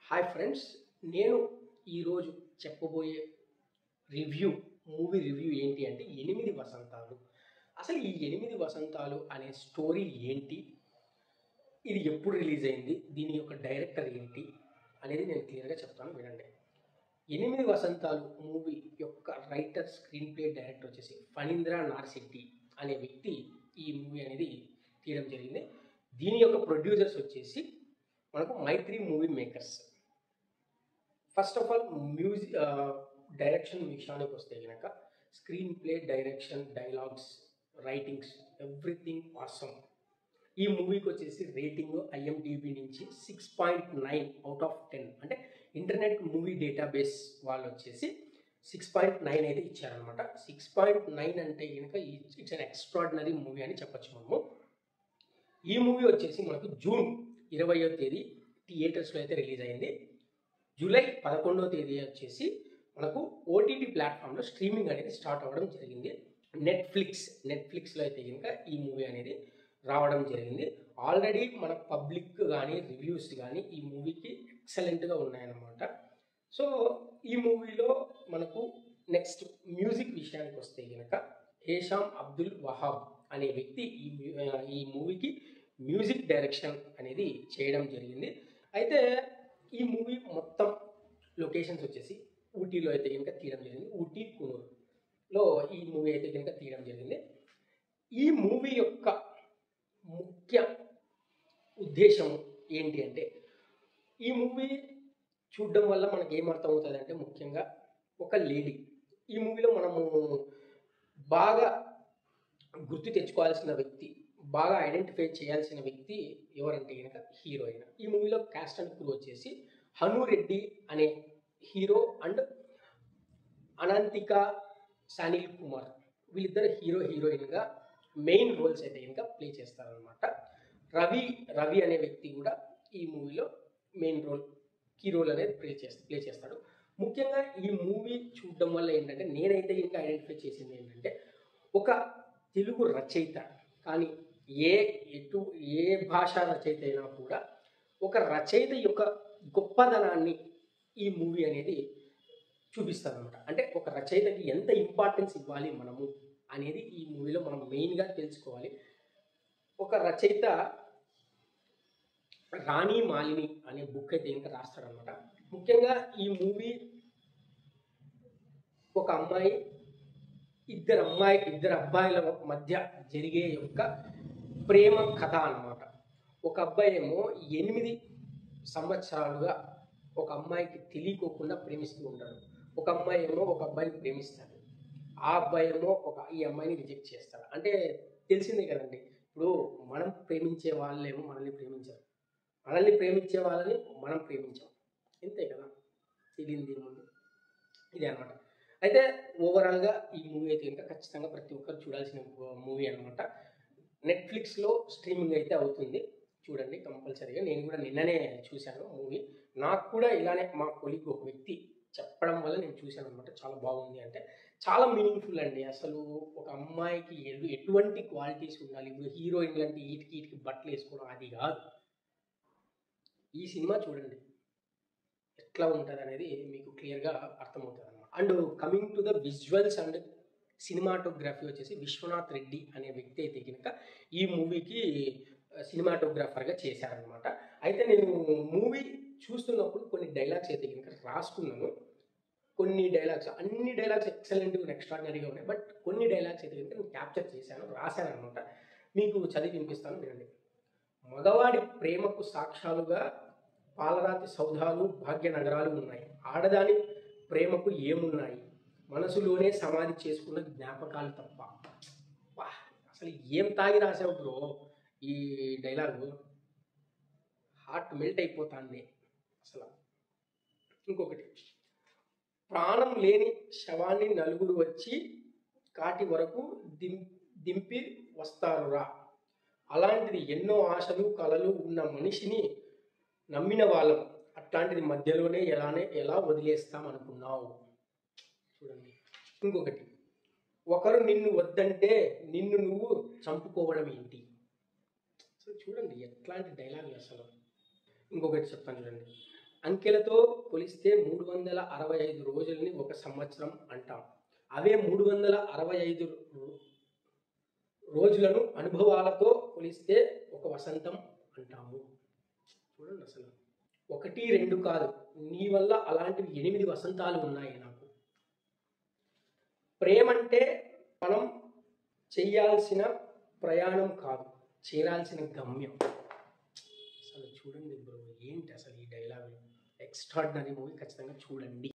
Hi friends, నేను ఈరోజు చెప్పబోయే మూవీ రివ్యూ ఏంటి అంటే 8 వసంతాలు. అసలు ఈ 8 వసంతాలు అనే స్టోరీ ఏంటి? ఇది ఎప్పుడు రిలీజ్ అయింది? దీని యొక్క డైరెక్టర్ ఏంటి? అనేది నేను క్లియర్‌గా చెప్తాను, వినండి. 8 వసంతాలు మూవీ యొక్క రైటర్, స్క్రీన్ ప్లే, డైరెక్టర్ వచ్చేసి ఫణీంద్ర నార్శెట్టి అనే వ్యక్తి ఈ మూవీ అనేది తీయడం జరిగింది. దీని యొక్క ప్రొడ్యూసర్స్ వచ్చేసి మనకు Mythri movie makers. First of all direction విషయానికి వస్తే కనుక screenplay, direction, dialogues, writings, everything awesome. ఈ మూవీకి వచ్చేసి రేటింగ్ ఐఎండిబి నుంచి 6.9 అవుట్ ఆఫ్ 10, అంటే ఇంటర్నెట్ మూవీ డేటాబేస్ వాళ్ళు వచ్చేసి 6.9 అయితే ఇచ్చారనమాట. 6.9 అంటే కనుక ఇట్స్ అన్ ఎక్స్ట్రాడినరీ మూవీ అని చెప్పచ్చు మనము. ఈ మూవీ వచ్చేసి మనకు జూన్ 20వ తేదీ థియేటర్స్లో అయితే రిలీజ్ అయింది. జూలై 11వ తేదీ వచ్చేసి మనకు ఓటీటీ ప్లాట్ఫామ్లో స్ట్రీమింగ్ అనేది స్టార్ట్ అవ్వడం జరిగింది. నెట్ఫ్లిక్స్లో అయితే కనుక ఈ మూవీ అనేది రావడం జరిగింది. ఆల్రెడీ మన పబ్లిక్ కానీ రివ్యూస్ కానీ ఈ మూవీకి ఎక్సలెంట్గా ఉన్నాయన్నమాట. సో ఈ మూవీలో మనకు నెక్స్ట్ మ్యూజిక్ విషయానికి వస్తే కనుక హేషామ్ అబ్దుల్ వహాబ్ అనే వ్యక్తి ఈ మూవీకి మ్యూజిక్ డైరెక్షన్ అనేది చేయడం జరిగింది. అయితే ఈ మూవీ మొత్తం లొకేషన్స్ వచ్చేసి ఊటీలో అయితే కనుక తీయడం జరిగింది. ఊటీ, కునూరులో ఈ మూవీ అయితే కనుక తీయడం జరిగింది. ఈ మూవీ యొక్క ముఖ్య ఉద్దేశం ఏంటి అంటే, ఈ మూవీ చూడడం వల్ల మనకి ఏమర్థం అవుతుంది అంటే, ముఖ్యంగా ఒక లేడీ, ఈ మూవీలో మనము బాగా గుర్తు తెచ్చుకోవాల్సిన వ్యక్తి, బాగా ఐడెంటిఫై చేయాల్సిన వ్యక్తి ఎవరంటే కనుక హీరోయిన్. ఈ మూవీలో కాస్ట్ అండ్ క్రూ వచ్చేసి హను రెడ్డి అనే హీరో అండ్ అనంతిక సనిల్ కుమార్, వీళ్ళిద్దరు హీరోయిన్గా మెయిన్ రోల్స్ అయితే కనుక ప్లే చేస్తారనమాట. రవి అనే వ్యక్తి కూడా ఈ మూవీలో మెయిన్ కీ రోల్ అనేది ప్లే చేస్తాడు. ముఖ్యంగా ఈ మూవీ చూడడం వల్ల ఏంటంటే, నేనైతే ఇంకా ఐడెంటిఫై చేసింది ఏంటంటే, ఒక తెలుగు రచయిత కానీ ఏ భాషా రచయిత అయినా కూడా ఒక రచయిత యొక్క గొప్పదనాన్ని ఈ మూవీ అనేది చూపిస్తుంది అనమాట. అంటే ఒక రచయితకి ఎంత ఇంపార్టెన్స్ ఇవ్వాలి మనము అనేది ఈ మూవీలో మనం మెయిన్గా తెలుసుకోవాలి. ఒక రచయిత రాణి మాలిని అనే బుక్ అయితే ఇంకా రాస్తాడనమాట. ముఖ్యంగా ఈ మూవీ ఒక ఇద్దరు అబ్బాయిల మధ్య జరిగే యొక్క ప్రేమ కథ అన్నమాట. ఒక అబ్బాయి ఏమో 8 సంవత్సరాలుగా ఒక అమ్మాయికి తెలియకోకుండా ప్రేమిస్తూ ఉంటాడు. ఒక అమ్మాయి ఏమో ఒక అబ్బాయిని ప్రేమిస్తాడు. ఆ అబ్బాయి ఏమో ఈ అమ్మాయిని రిజెక్ట్ చేస్తాడు. అంటే తెలిసిందే కదండి, ఇప్పుడు మనం ప్రేమించే వాళ్ళేమో మనల్ని ప్రేమించారు, మనల్ని ప్రేమించే వాళ్ళని మనం ప్రేమించాం, ఇంతే కదా, తెలియంది ముందు ఇదే అనమాట. అయితే ఓవరాల్గా ఈ మూవీ అయితే ఇంకా ఖచ్చితంగా ప్రతి ఒక్కరు చూడాల్సిన మూవీ అనమాట. నెట్ఫ్లిక్స్లో స్ట్రీమింగ్ అయితే అవుతుంది, చూడండి కంపల్సరీగా. నేను కూడా నిన్ననే చూశాను మూవీ. నాకు కూడా ఇలానే మా కొలీగ్ ఒక వ్యక్తి చెప్పడం వల్ల నేను చూశాను అనమాట. చాలా బాగుంది, అంటే చాలా మీనింగ్ఫుల్ అండి. అసలు ఒక అమ్మాయికి ఎటువంటి క్వాలిటీస్ ఉండాలి, ఇప్పుడు హీరోయిన్లు అంటే ఈటికి బట్టలు వేసుకోవడం అది కాదు. ఈ సినిమా చూడండి ఎట్లా ఉంటుంది అనేది మీకు క్లియర్గా అర్థమవుతుంది అనమాట. And coming to the visuals and cinematography వచ్చేసి విశ్వనాథ్ రెడ్డి అనే వ్యక్తి అయితే కనుక ఈ మూవీకి సినిమాటోగ్రాఫర్గా చేశారనమాట. అయితే నేను మూవీ చూస్తున్నప్పుడు కొన్ని డైలాగ్స్ అయితే కనుక రాసుకున్నాను. అన్ని డైలాగ్స్ ఎక్సలెంట్గా ఎక్స్ట్రాడినరీగా ఉన్నాయి. బట్ కొన్ని డైలాగ్స్ అయితే కనుక నేను క్యాప్చర్ రాశాను అనమాట. మీకు చదివి వినిపిస్తాను, వినండి. మగవాడి ప్రేమకు సాక్ష్యాలుగా పాలరాతి సౌధాలు, భాగ్యనగరాలు ఉన్నాయి. ఆడదాని ప్రేమకు ఏమున్నాయి, మనసులోనే సమాధి చేసుకున్న జ్ఞాపకాలు తప్ప. అసలు ఏం తాగి రాసావు బ్రో ఈ డైలాగు, హార్ట్ మెల్ట్ అయిపోతుంది అసలు. ఇంకొకటి, ప్రాణం లేని శవాన్ని నలుగురు వచ్చి కాటి వరకు దింపి వస్తారురా, అలాంటిది ఎన్నో ఆశలు కలలు ఉన్న మనిషిని నమ్మిన వాళ్ళం, అట్లాంటిది మధ్యలోనే ఎలా వదిలేస్తామనుకున్నావు. చూడండి. ఇంకొకటి, ఒకరు నిన్ను వద్దంటే నిన్ను నువ్వు చంపుకోవడం ఏంటి. అసలు చూడండి ఎట్లాంటి డైలాగ్ అసలు. ఇంకొకటి చెప్తాను చూడండి, అంకెలతో కొలిస్తే 365 రోజులని ఒక సంవత్సరం అంటాం. అవే 365 రోజులను అనుభవాలతో కొలిస్తే ఒక వసంతం అంటాము. చూడండి, అసలు 1, 2 కాదు, నీ వల్ల అలాంటివి 8 వసంతాలు ఉన్నాయి నాకు. ప్రేమంటే మనం చేయాల్సిన ప్రయాణం కాదు, చేరాల్సిన గమ్యం. అసలు చూడండి బ్రో, ఏంటి అసలు ఈ డైలాగ్, ఎక్స్ట్రాడినరీ మూవీ, ఖచ్చితంగా చూడండి.